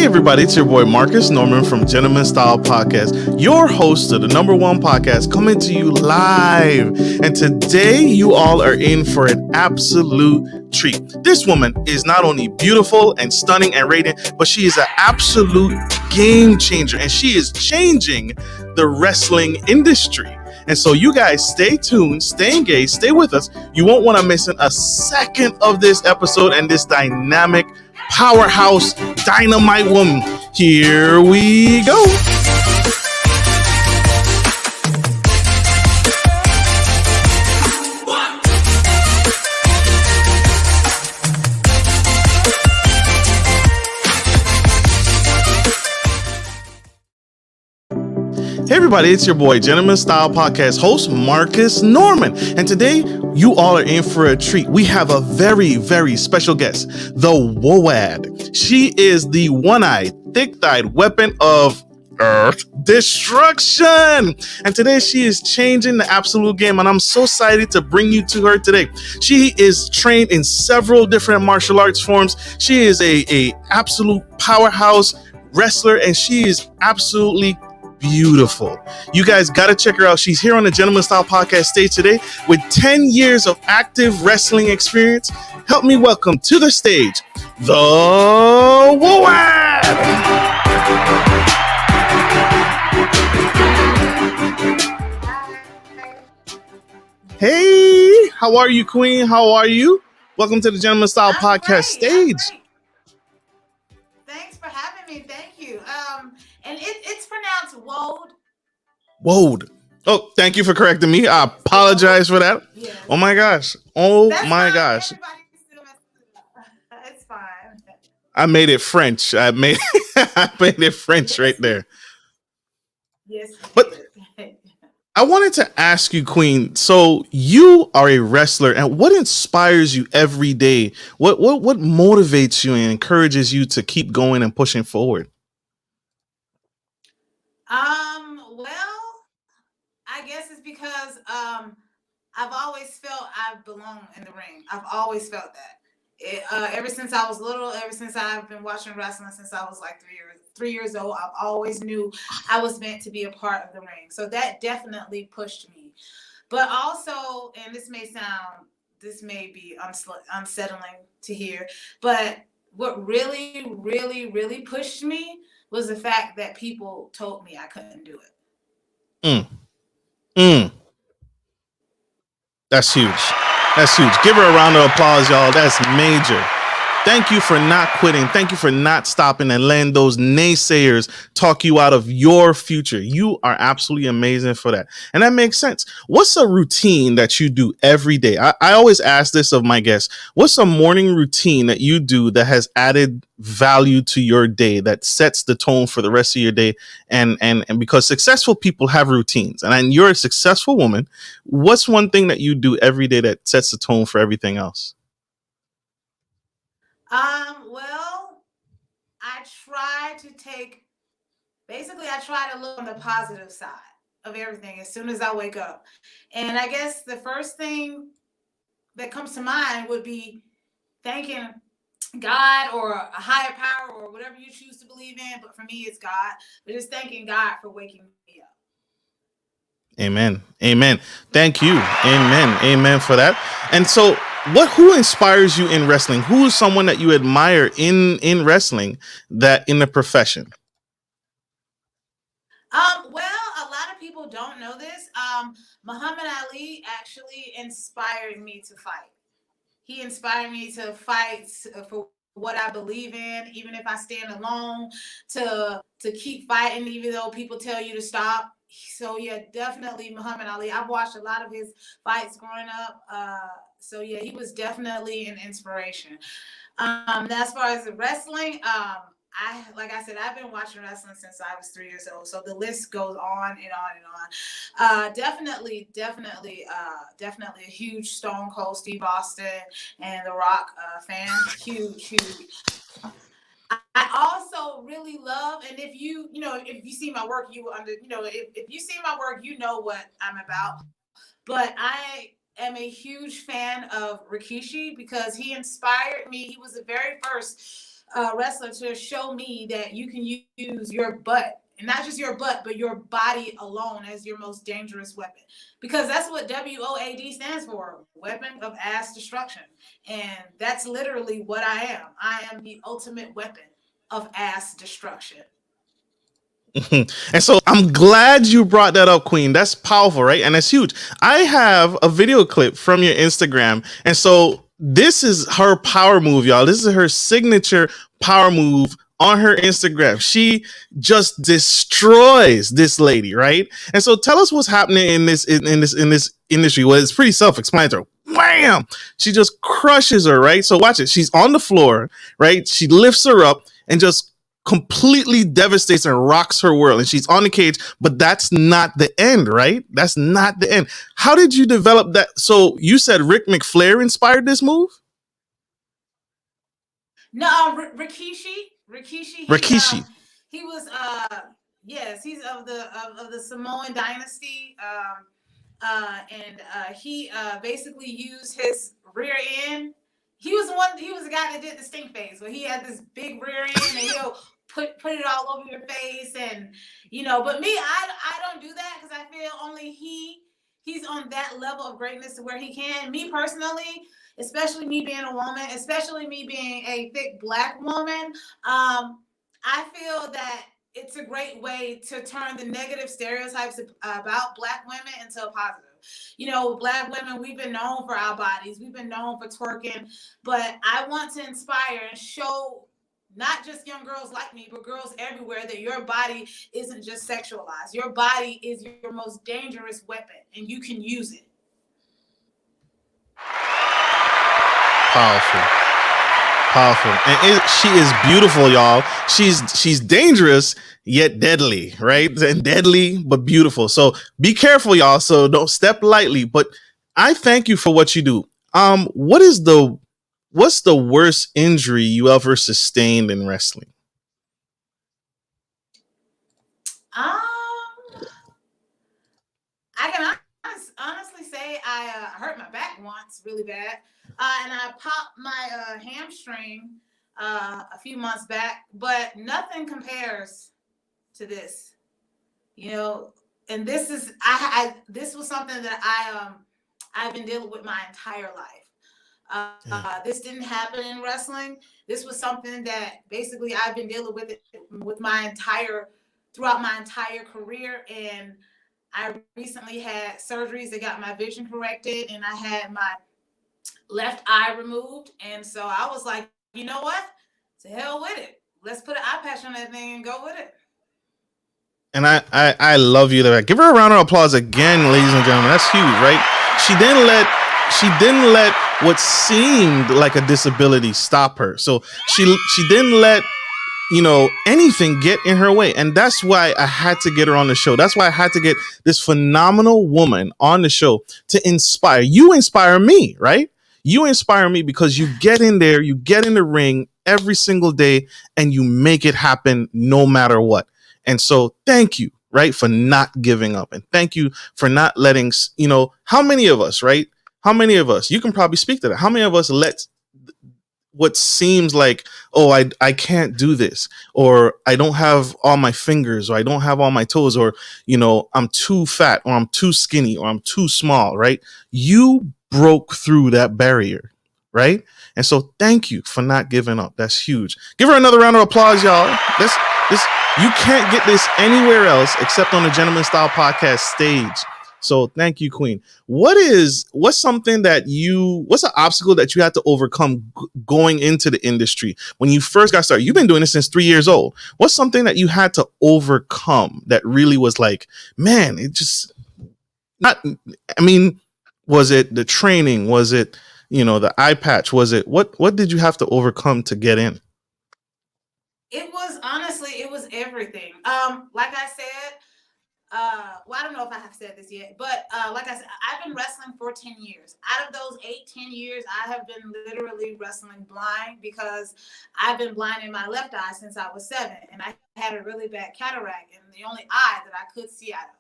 everybody, it's your boy Marcus Norman from Gentleman Style Podcast, your host of the #1 podcast, coming to you live. And today you all are in for an absolute treat. This woman is not only beautiful and stunning and radiant, but she is an absolute game changer, and she is changing the wrestling industry. And so you guys stay tuned, stay engaged, stay with us. You won't want to miss a second of this episode and this dynamic powerhouse dynamite woman. Here we go. Hey everybody, it's your boy, Gentleman Style Podcast host, Marcus Norman. And today, you all are in for a treat. We have a very, very special guest, the Woad. She is the one-eyed, thick-thighed weapon of Earth destruction. And today, she is changing the absolute game. And I'm so excited to bring you to her today. She is trained in several different martial arts forms. She is a absolute powerhouse wrestler, and she is absolutely beautiful. You guys got to check her out. She's here on the Gentleman Style Podcast stage today with 10 years of active wrestling experience. Help me welcome to the stage, the Woad. Hey, how are you, Queen? How are you? Welcome to the Gentleman Style Podcast stage. Thanks for having me. Thank you. And it's pronounced Woad. Woad. Oh, thank you for correcting me. I apologize for that. Yes. Oh my gosh. That's my gosh. It's fine. I made it French. I made it French right there. Yes. But I wanted to ask you, Queen. So you are a wrestler, and what inspires you every day? What motivates you and encourages you to keep going and pushing forward? Well, I guess it's because I've always felt I belong in the ring. I've always felt that. Ever since I was little, ever since I've been watching wrestling since I was like 3 years old, I've always knew I was meant to be a part of the ring. So that definitely pushed me. But also, and this may be unsettling to hear, but what really, really, really pushed me was the fact that people told me I couldn't do it. That's huge. That's huge. Give her a round of applause, y'all. That's major. Thank you for not quitting. Thank you for not stopping and letting those naysayers talk you out of your future. You are absolutely amazing for that. And that makes sense. What's a routine that you do every day? I always ask this of my guests. What's a morning routine that you do that has added value to your day, that sets the tone for the rest of your day? And because successful people have routines, and you're a successful woman, what's one thing that you do every day that sets the tone for everything else? Well, I try to look on the positive side of everything as soon as I wake up. And I guess the first thing that comes to mind would be thanking God or a higher power or whatever you choose to believe in. But for me, it's God. But just thanking God for waking me up. Amen. Amen. Thank you. Amen. Amen for that. And so who inspires you in wrestling? Who is someone that you admire in wrestling, that in the profession? Well, a lot of people don't know this. Muhammad Ali actually inspired me to fight. He inspired me to fight for what I believe in, even if I stand alone, to keep fighting, even though people tell you to stop. So yeah, definitely Muhammad Ali. I've watched a lot of his fights growing up. So yeah, he was definitely an inspiration. As far as the wrestling, like I said, I've been watching wrestling since I was 3 years old. So the list goes on and on and on. Definitely a huge Stone Cold Steve Austin and The Rock fan. Huge. I also really love, and if you see my work, if you see my work, you know what I'm about. But I am a huge fan of Rikishi because he inspired me. He was the very first wrestler to show me that you can use your butt, and not just your butt, but your body alone as your most dangerous weapon. Because that's what WOAD stands for, weapon of ass destruction. And that's literally what I am. I am the ultimate weapon of ass destruction. And so I'm glad you brought that up, Queen. That's powerful, right? And it's huge. I have a video clip from your Instagram. And so this is her power move, y'all. This is her signature power move on her Instagram. She just destroys this lady, right? And so tell us what's happening in this industry. Well, it's pretty self-explanatory. Wham! She just crushes her, right? So watch it. She's on the floor, right? She lifts her up and just completely devastates and rocks her world, and she's on the cage. But that's not the end, right? That's not the end. How did you develop that? So you said Rick McFlair inspired this move? No, Rikishi. Rikishi. He was yes, he's of the Samoan dynasty. And he basically used his rear end. He was the guy that did the stink face, where he had this big rear end and he'll put it all over your face. And but me, I don't do that, because I feel only he's on that level of greatness to where he can. Me personally, especially me being a woman, especially me being a thick Black woman, I feel that it's a great way to turn the negative stereotypes about Black women into a positive. Black women, we've been known for our bodies. We've been known for twerking. But I want to inspire and show not just young girls like me, but girls everywhere, that your body isn't just sexualized. Your body is your most dangerous weapon, and you can use it. Powerful. And she is beautiful, y'all. She's dangerous yet deadly, right? And deadly but beautiful. So be careful, y'all. So don't step lightly. But I thank you for what you do. What's the worst injury you ever sustained in wrestling? I can honestly say I hurt my back once really bad, and I popped my hamstring a few months back, but nothing compares to this. And this is this was something that I've been dealing with my entire life. This didn't happen in wrestling. This was something that basically I've been dealing with it throughout my entire career. And I recently had surgeries that got my vision corrected, and I had my left eye removed. And so I was like, you know what? To hell with it. Let's put an eye patch on that thing and go with it. And I love you there. Give her a round of applause again, ladies and gentlemen. That's huge, right? She didn't let what seemed like a disability stop her. So she didn't let anything get in her way. And that's why I had to get her on the show. That's why I had to get this phenomenal woman on the show to inspire. You inspire me, right? You inspire me because you get in there, you get in the ring every single day, and you make it happen no matter what. And so thank you, right, for not giving up. And thank you for not letting, how many of us, right? How many of us, you can probably speak to that. How many of us let what seems like, oh, I can't do this, or I don't have all my fingers, or I don't have all my toes, or, I'm too fat, or I'm too skinny, or I'm too small, right? You broke through that barrier, right? And so thank you for not giving up. That's huge. Give her another round of applause, y'all. This you can't get this anywhere else except on the Gentleman Style Podcast stage. So thank you, Queen. What's something what's an obstacle that you had to overcome going into the industry when you first got started? You've been doing this since 3 years old. What's something that you had to overcome that really was like, man, it just not, I mean, was it the training? Was it, the eye patch? Was it, what did you have to overcome to get in? It was everything. Like I said, well, I don't know if I have said this yet, but like I said, I've been wrestling for 10 years. Out of those 10 years, I have been literally wrestling blind, because I've been blind in my left eye since I was 7, and I had a really bad cataract in the only eye that I could see out of.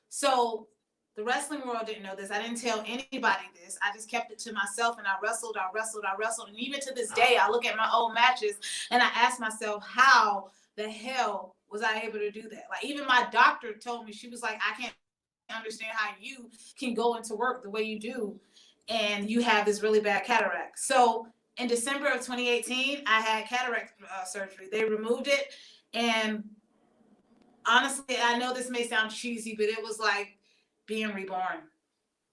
So The wrestling world didn't know this. I didn't tell anybody this. I just kept it to myself, and I wrestled. And even to this day, I look at my old matches and I ask myself, how the hell was I able to do that? Like, even my doctor told me, she was like, I can't understand how you can go into work the way you do and you have this really bad cataract. So in December of 2018, I had cataract surgery. They removed it, and honestly, I know this may sound cheesy, but it was like being reborn.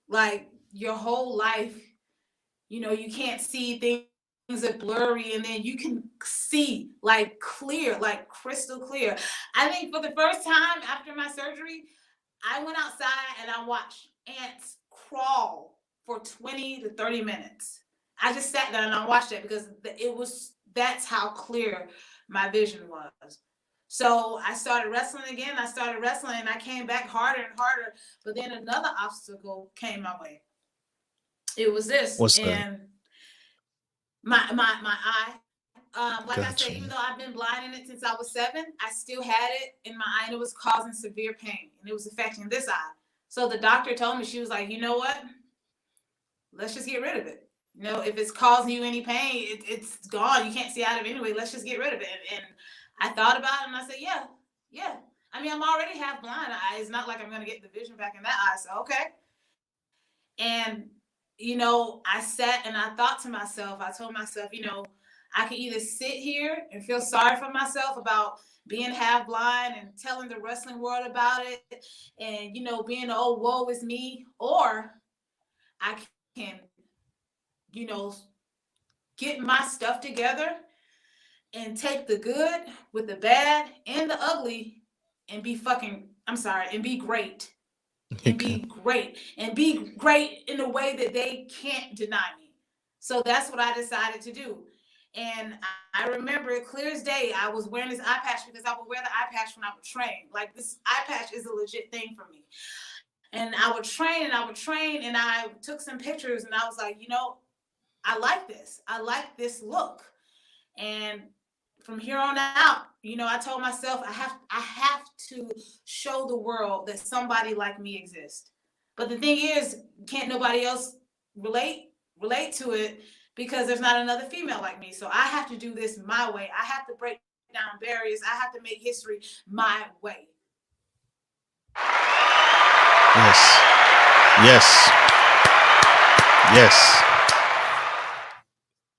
Like, your whole life, you can't see things are blurry, and then you can see like clear, like crystal clear. I think for the first time after my surgery, I went outside and I watched ants crawl for 20 to 30 minutes. I just sat there and I watched it because that's how clear my vision was. So I started wrestling again. And I came back harder and harder. But then another obstacle came my way. It was this. What's that? And my eye. Like I Gotcha. said, even though I've been blind in it since I was 7, I still had it in my eye, and it was causing severe pain, and it was affecting this eye. So the doctor told me, she was like, you know what? Let's just get rid of it. If it's causing you any pain, it's gone. You can't see out of it anyway. Let's just get rid of it. And I thought about it, and I said, yeah. I mean, I'm already half blind. It's not like I'm going to get the vision back in that eye. So, okay. And, I sat and I thought to myself, I told myself, I can either sit here and feel sorry for myself about being half blind and telling the wrestling world about it and, being, oh, woe is me, or I can, get my stuff together and take the good with the bad and the ugly and be great. And be great. And be great in a way that they can't deny me. So that's what I decided to do. And I remember it clear as day, I was wearing this eye patch because I would wear the eye patch when I would train. Like, this eye patch is a legit thing for me. And I would train and I took some pictures and I was like, I like this. I like this look. And from here on out, I told myself I have to show the world that somebody like me exists. But the thing is, can't nobody else relate to it because there's not another female like me. So I have to do this my way. I have to break down barriers. I have to make history my way. Yes.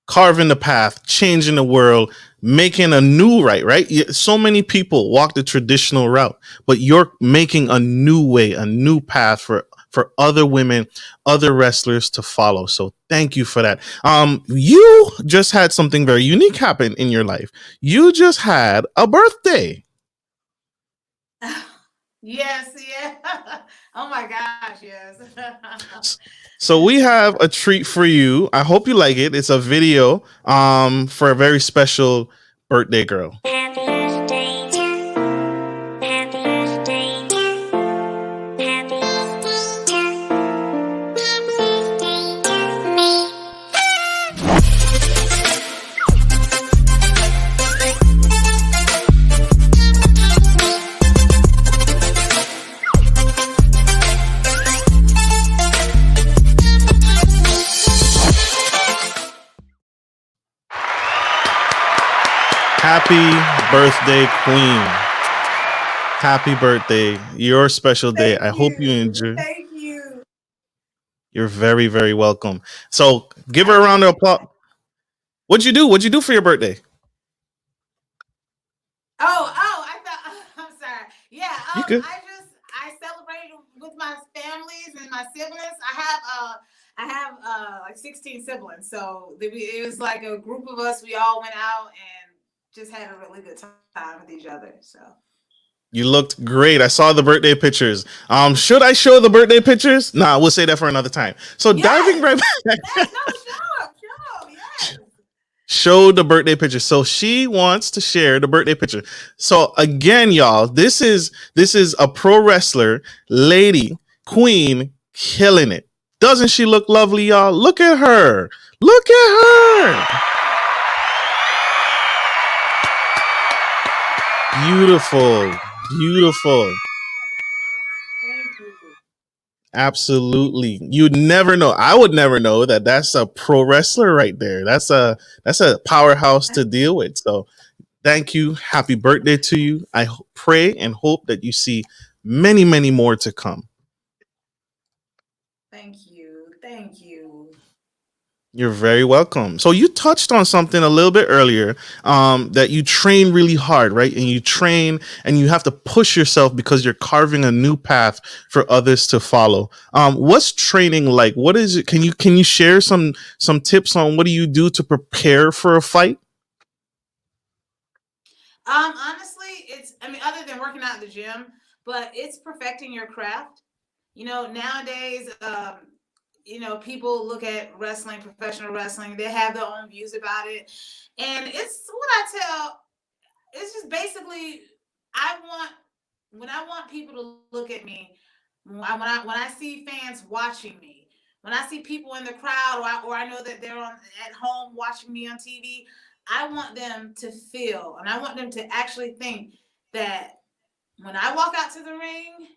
Carving the path, changing the world, making a new right? So many people walk the traditional route, but you're making a new way, a new path for other women, other wrestlers to follow. So thank you for that. You just had something very unique happen in your life. You just had a birthday. Yes, yeah. Oh my gosh, yes. So we have a treat for you. I hope you like it. It's a video for a very special birthday girl. Happy birthday, Queen. Happy birthday. Your special day. I hope you enjoy. Thank you. You're very, very welcome. So give her a round of applause. What'd you do for your birthday? I thought, I'm sorry. Yeah, You good? I celebrated with my families and my siblings. I have like 16 siblings. So it was like a group of us. We all went out and just had a really good time with each other. So you looked great. I saw the birthday pictures. Should I show the birthday pictures? Nah, we'll say that for another time. So diving right back. Yes, yes. Show the birthday picture. So she wants to share the birthday picture. So again, y'all, this is a pro wrestler, lady, queen, killing it. Doesn't she look lovely, y'all? Look at her. Look at her. Beautiful. Thank you. Absolutely. You'd never know. I would never know that that's a pro wrestler right there. That's a powerhouse to deal with. So thank you. Happy birthday to you. Pray and hope that you see many, many more to come. Thank you. Thank you. You're very welcome. So you touched on something a little bit earlier, that you train really hard, right? And you train and you have to push yourself because you're carving a new path for others to follow. What's training like? What is it? Can you share some tips on what do you do to prepare for a fight? Honestly, I mean, other than working out at the gym, but it's perfecting your craft. Nowadays, people look at wrestling, professional wrestling, they have their own views about it. And it's what I tell, it's just basically, I want, when I want people to look at me, when I see fans watching me, when I see people in the crowd, or I know that they're at home watching me on TV, I want them to feel, and I want them to actually think that when I walk out to the ring,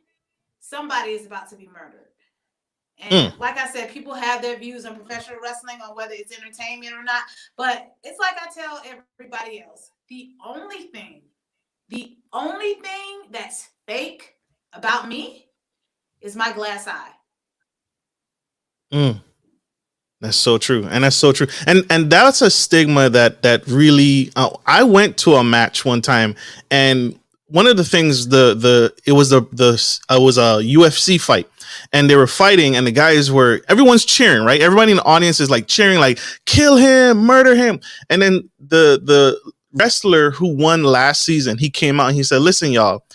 somebody is about to be murdered. And Mm, like I said, people have their views on professional wrestling, on whether it's entertainment or not. But it's like I tell everybody else, the only thing that's fake about me is my glass eye. mm. That's so true, and that's so true, and that's a stigma that really. I went to a match one time, and one of the things the it was the it was a UFC fight, and they were fighting, and the guys were everyone's cheering, right? Everybody in the audience is like cheering, like kill him, murder him, and then the wrestler who won last season, he came out and he said, "Listen, y'all,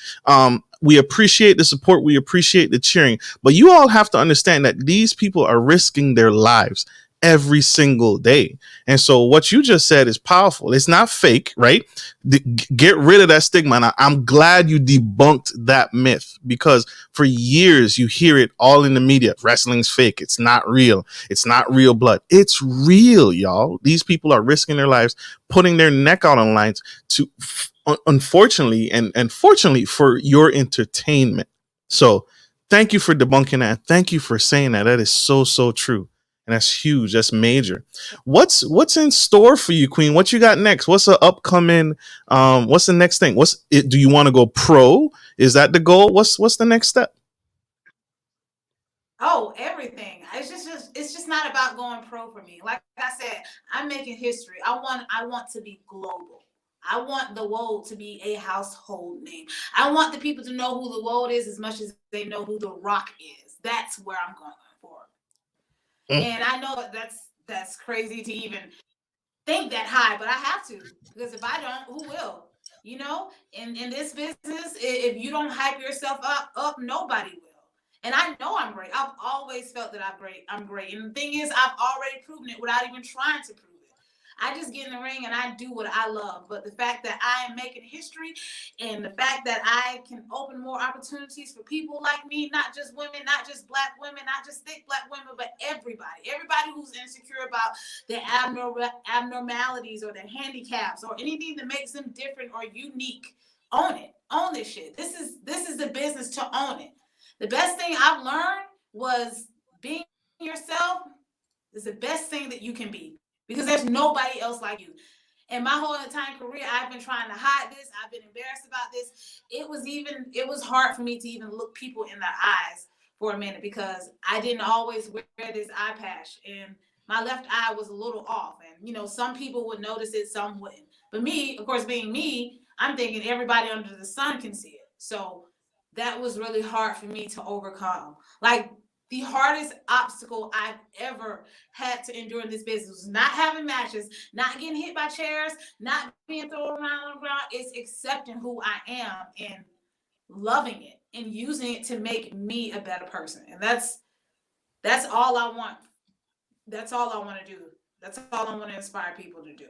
we appreciate the support, we appreciate the cheering, but you all have to understand that these people are risking their lives every single day. And so what you just said is powerful. It's not fake, right? Get rid of that stigma. And I'm glad you debunked that myth, because for years you hear it all in the media. Wrestling's fake. It's not real. It's not real blood. It's real, y'all. These people are risking their lives, putting their neck out on lines to, unfortunately and fortunately, for your entertainment. So thank you for debunking that. Thank you for saying that. That is so, so true. And that's huge. That's major. What's in store for you, Queen? What you got next? What's the upcoming? What's the next thing? What's it? Do you want to go pro? Is that the goal? What's the next step? Oh, everything. It's just not about going pro for me. Like I said, I'm making history. I want to be global. I want the Woad to be a household name. I want the people to know who the Woad is as much as they know who the Rock is. That's where I'm going for. Mm, And I know that's crazy to even think that high, but I have to, because if I don't, who will? In this business, if you don't hype yourself up, nobody will. And I know I'm great. I've always felt that I'm great. I'm great. And the thing is, I've already proven it without even trying to prove it. I just get in the ring and I do what I love. But the fact that I am making history, and the fact that I can open more opportunities for people like me, not just women, not just black women, not just thick black women, but everybody who's insecure about their abnormalities or their handicaps or anything that makes them different or unique. Own it. Own this shit. This is the business to own it. The best thing I've learned was being yourself is the best thing that you can be, because there's nobody else like you. And my whole entire career, I've been trying to hide this. I've been embarrassed about this. It was hard for me to even look people in the eyes for a minute, because I didn't always wear this eye patch, and my left eye was a little off. And some people would notice it, some wouldn't. But me, of course, being me, I'm thinking everybody under the sun can see it. So that was really hard for me to overcome. Like, the hardest obstacle I've ever had to endure in this business was not having matches, not getting hit by chairs, not being thrown around on the ground. It's accepting who I am and loving it and using it to make me a better person. And that's all I want. That's all I want to do. That's all I want to inspire people to do.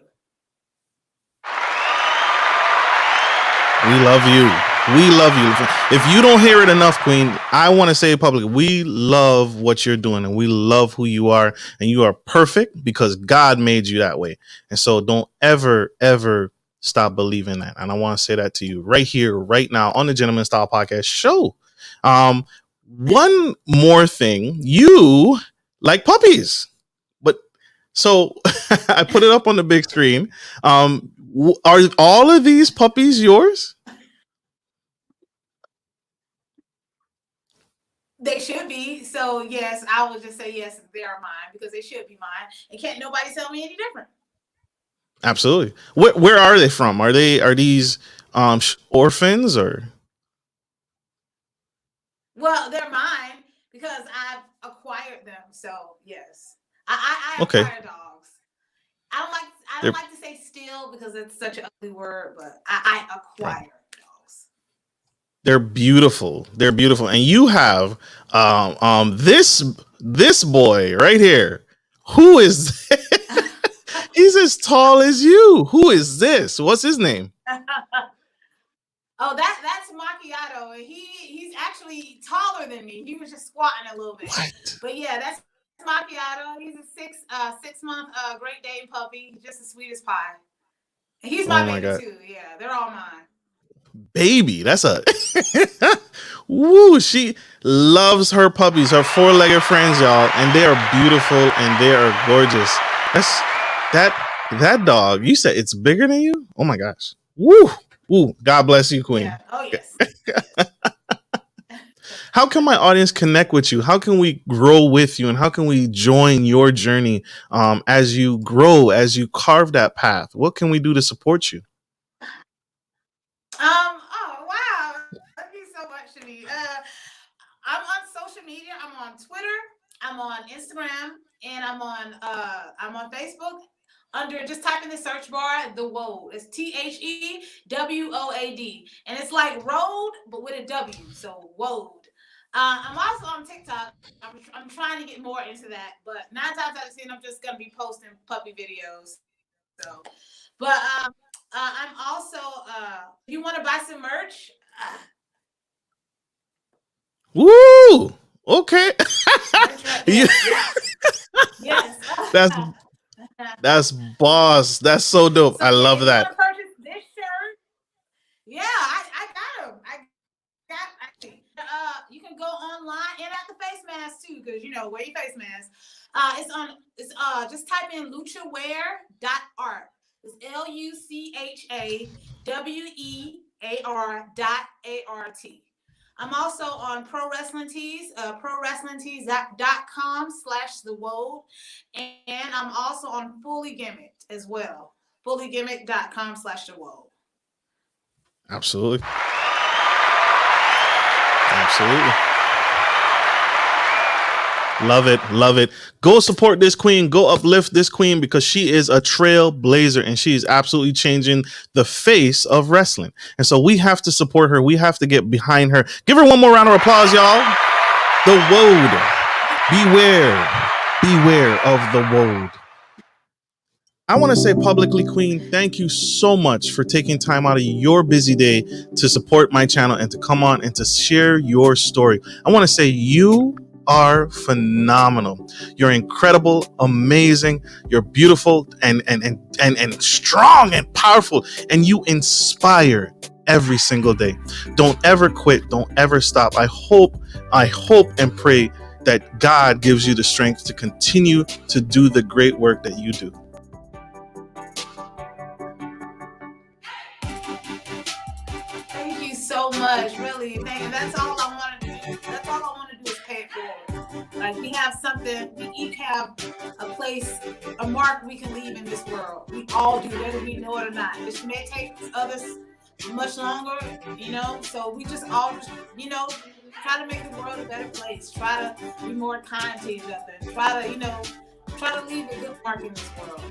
we love you. We love you. If you don't hear it enough, Queen, I want to say it publicly. We love what you're doing, and we love who you are, and you are perfect because God made you that way. And so don't ever, ever stop believing that. And I want to say that to you right here, right now on the Gentleman Style Podcast show. Um, one more thing, you like puppies, but so I put it up on the big screen. Are all of these puppies yours? They should be. So yes, I would just say yes, they are mine because they should be mine. And can't nobody tell me any different. Absolutely. Where are they from? Are these orphans or? Well, they're mine because I've acquired them. So yes, I Okay. acquire dogs. I They're don't like to say steal because it's such an ugly word, but I right. acquire dogs. They're beautiful. They're beautiful. And you have this boy right here. Who is he's as tall as you. Who is this? What's his name? Oh, that's Macchiato, and he's actually taller than me. He was just squatting a little bit. What? But yeah, that's Macchiato. He's a 6 month Great Dane puppy. He's just as sweet as pie. And he's my Oh my baby god. too. Yeah, they're all mine. Baby, that's a woo. She loves her puppies, her four-legged friends, y'all, and they are beautiful and they are gorgeous. That's that dog. You said it's bigger than you? Oh my gosh. Woo. Woo. God bless you, Queen. Yeah. Oh yes. How can my audience connect with you? How can we grow with you? And how can we join your journey as you grow, as you carve that path? What can we do to support you? Oh wow. Thank you so much, Shani. I'm on social media. I'm on Twitter. I'm on Instagram, and I'm on Facebook. Under just type in the search bar the Woad. It's TheWoad, and it's like road but with a W. So Woad. I'm also on TikTok. I'm trying to get more into that, but 9 times out of 10, I'm just gonna be posting puppy videos. So, but I'm also if you want to buy some merch. Woo! Okay. Merch right You- Yes. that's that's boss. That's so dope. So I yeah, love if you that. want to purchase this shirt, yeah, I got them. You can go online and at the face mask too, because wear your face mask. It's just type in luchawear.art. It's LuchaWear.art. I'm also on Pro Wrestling Tees, prowrestlingtees.com/the Woad. And I'm also on Fully Gimmicked as well. Fullygimmick.com/the Woad. Absolutely. Absolutely. Love it. Love it. Go support this queen. Go uplift this queen because she is a trailblazer and she is absolutely changing the face of wrestling. And so we have to support her. We have to get behind her. Give her one more round of applause, y'all. The Woad. Beware. Beware of the Woad. I want to say publicly, Queen, thank you so much for taking time out of your busy day to support my channel and to come on and to share your story. I want to say you are phenomenal. You're incredible, amazing. You're beautiful and strong and powerful, and you inspire every single day. Don't ever quit. Don't ever stop. I hope and pray that God gives you the strength to continue to do the great work that you do. Thank you so much. Really, that's all I want to do. That's all I want to do is pay it forward. Like we have something, we each have a place, a mark we can leave in this world. We all do, whether we know it or not. This may take others much longer, So we just all try to make the world a better place. Try to be more kind to each other. Try to leave a good mark in this world.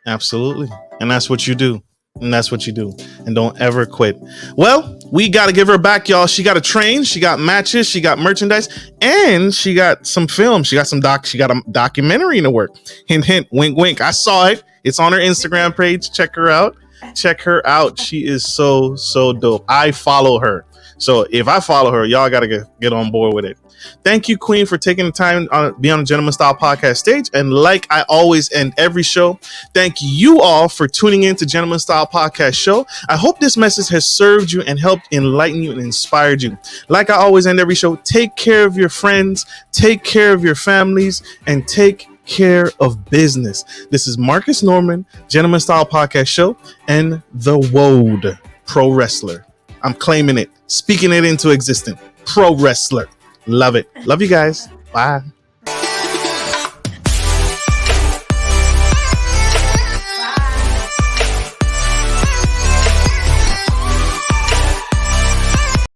Absolutely. And that's what you do. And that's what you do. And don't ever quit. Well, we got to give her back, y'all. She got to train. She got matches. She got merchandise. And she got some film. She got a documentary in the work. Hint, hint, wink, wink. I saw it. It's on her Instagram page. Check her out. Check her out. She is so dope. I follow her. So if I follow her, y'all got to get on board with it. Thank you, Queen, for taking the time to be on the Gentleman Style Podcast stage. And like I always end every show, thank you all for tuning in to Gentleman Style Podcast show. I hope this message has served you and helped enlighten you and inspired you. Like I always end every show, take care of your friends, take care of your families, and take care of business. This is Marcus Norman, Gentleman Style Podcast show, and the Woad Pro Wrestler. I'm claiming it, speaking it into existence. Pro Wrestler. Love it. Love you guys. Bye.